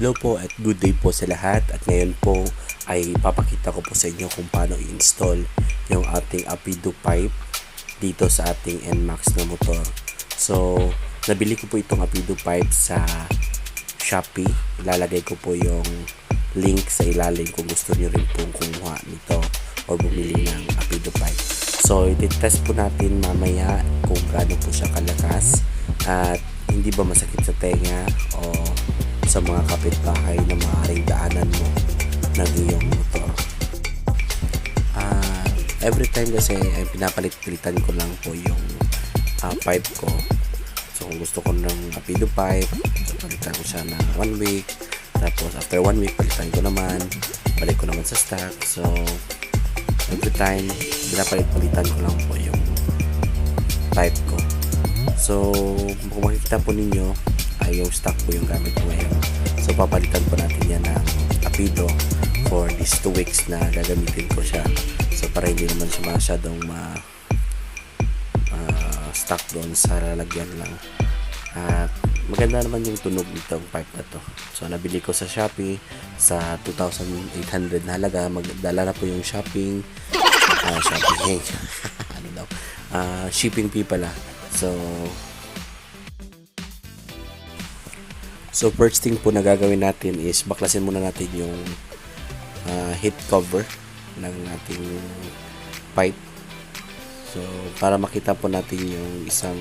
Hello po at good day po sa lahat, at ngayon po ay papakita ko po sa inyo kung paano i-install yung ating Apido pipe dito sa ating NMAX na motor. So, nabili ko po itong Apido pipe sa Shopee. Ilalagay ko po yung link sa ilalim kung gusto niyo rin pong kumuha nito o bumili ng Apido pipe. So, i-test po natin mamaya kung gaano po siya kalakas at hindi ba masakit sa tenga o sa mga kapitbahay na maaaring daanan mo ng iyong motor. Every time kasi ay pinapalit-palitan ko lang po yung pipe ko. So kung gusto ko ng Apido pipe, so palitan ko siya na 1 week. Tapos after 1 week, palitan ko naman. Balik ko naman sa stock. So every time, pinapalit-palitan ko lang po yung pipe ko. So kung makikita po ninyo, ay yung stock po yung gamit ko ngayon. So papalitan po natin yan ng Apido for these 2 weeks na gagamitin ko siya. So para hindi naman siya masyadong stock doon sa lalagyan lang. At maganda naman yung tunog nitong pipe na to. So nabili ko sa Shopee sa 2,800 na halaga. Magdala na po yung shipping shipping fee pala. So first thing po na gagawin natin is baklasin muna natin yung heat cover ng ating pipe. So para makita po natin yung isang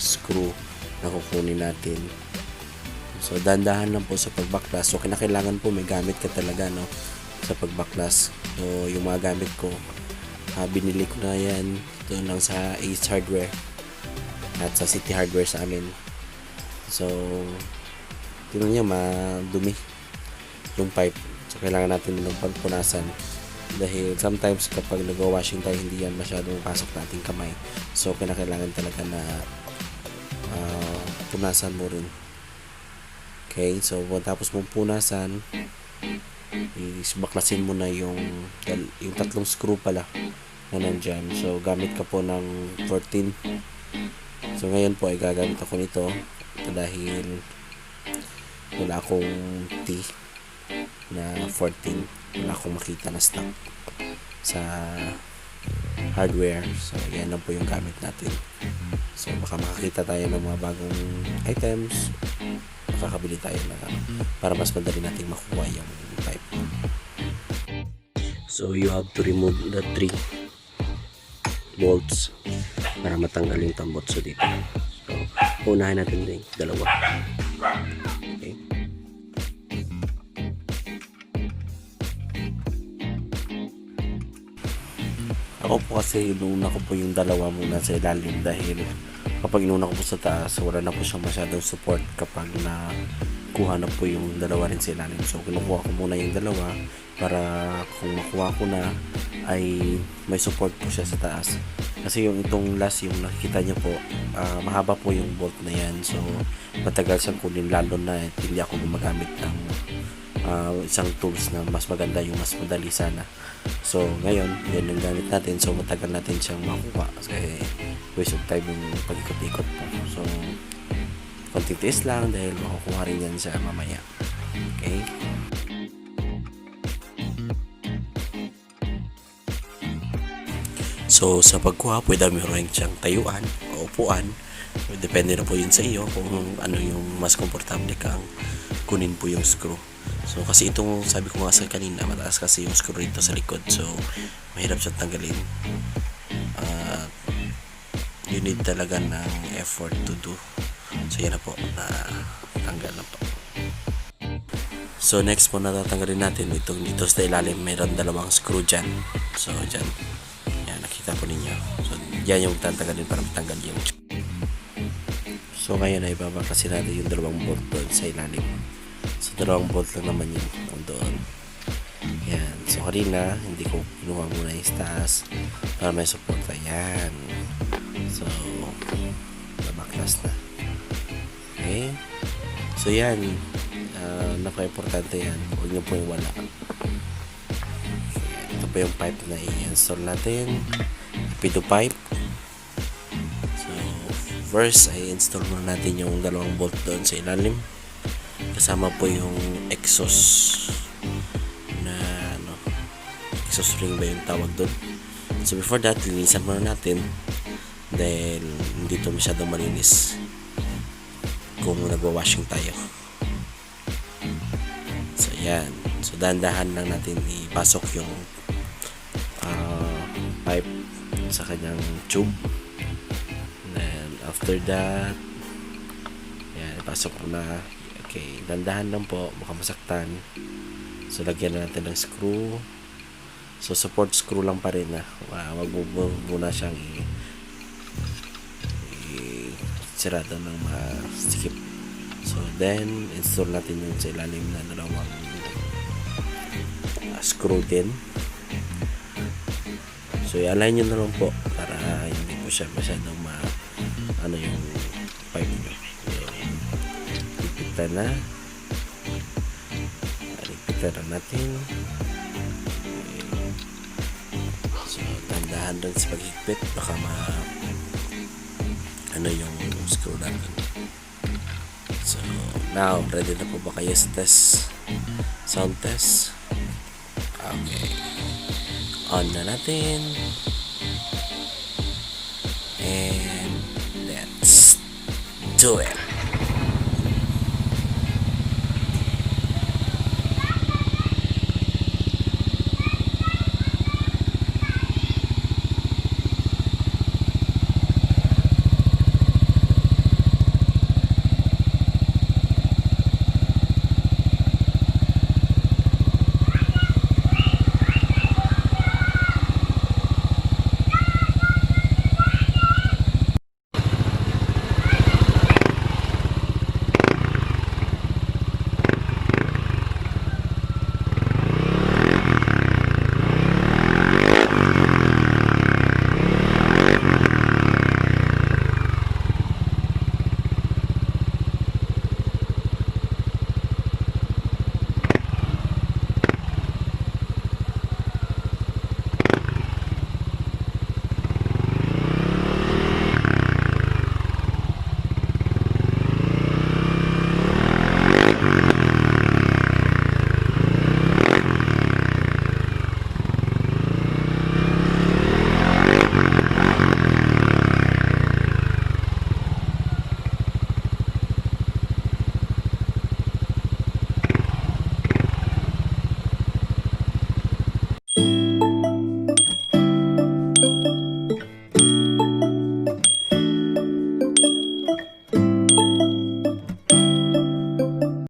screw na kukunin natin. So dahan-dahan lang po sa pagbaklas. So kinakailangan po may gamit ka talaga sa pagbaklas. So yung mga gamit ko, binili ko na yan doon lang sa Ace Hardware at sa City Hardware sa amin. So tingnan nyo, madumi yung pipe. So kailangan natin ng pagpunasan dahil sometimes kapag nag-washing tayo, hindi yan masyadong pasok na ating kamay. So kailangan talaga na punasan mo rin. Okay, so tapos mong punasan, baklasin mo na yung tatlong screw pala na nandyan. So gamit ka po ng 14. So ngayon po ay gagamit ako nito dahil wala akong T na 14. Wala akong makita na stock sa hardware. So yan lang po yung gamit natin. So baka makakita tayo ng mga bagong items, makakabili tayo na para mas madali nating makuha yung pipe. So you have to remove the 3 bolts para matanggal yung tambotso dito. So unahin natin din dalawa. Okay. Ako po kasi inuna ko po yung dalawa muna sa ilalim dahil kapag inuna ko po sa taas, wala na po siyang masyadong support kapag nakuha na po yung dalawa rin sa ilalim. So kinukuha ko muna yung dalawa para kung makuha ko na ay may support po siya sa taas. Kasi yung itong last, yung nakikita nyo po, mahaba po yung bolt na yan. So matagal siyang kunin, lalo na hindi ako gumagamit ng isang tools na mas maganda, yung mas madali sana. So ngayon, yan yung gamit natin. So matagal natin siyang makuha kasi waste of time yung pag-ikot-ikot po. So konting tiis lang dahil makukuha rin yan siya mamaya. Okay. So sa pagkuha, pwede meron siyang tayuan o upuan. Depende na po yun sa iyo kung ano yung mas komportable kang kunin po yung screw. So kasi itong sabi ko nga sa kanina, mataas kasi yung screw rito sa likod. So mahirap siyang tanggalin. You need talaga ng effort to do. So yan na po, tanggal na po. So next po natatanggalin natin itong dito sa ilalim, mayroon dalawang screw dyan. So dyan, yan, nakita po ninyo. So yan yung tatanggalin para matanggal yung. So ngayon ay babaklasin natin yung dalawang bolt doon sa ilalim. So dalawang bolt lang naman yun doon. Yan. So kanina hindi ko kinuha muna yung taas para may support. Ayan. So babaklas na. Okay. So yan, napaka-importante yan. Huwag nyo po yung wala. Ito po yung pipe na i-install natin. Apido pipe. So first ay install muna natin yung dalawang bolt doon sa ilalim, kasama po yung exhaust na exhaust ring ba yung tawag doon. So before that, linisan muna natin dahil hindi to masyadong malinis kung nagwa-washing tayo. So yan, so dahan-dahan lang natin ipasok yung pipe sa kanyang tube. Then after that, yan, ipasok ko na. Okay, dahan-dahan lang po, baka masaktan. So lagyan na natin ng screw. So support screw lang pa rin, wag muna siyang sirado ng masikip. So then install natin yung sa ilalim na dalawang screw din. So i-align nyo na lang po para hindi po siya masyadong yung pipe nyo. Lipitan na natin. So tandahan lang sa paghigpit, baka yung screw natin. So now ready na po ba kayo sa test, sound test? Okay, on na natin and let's do it.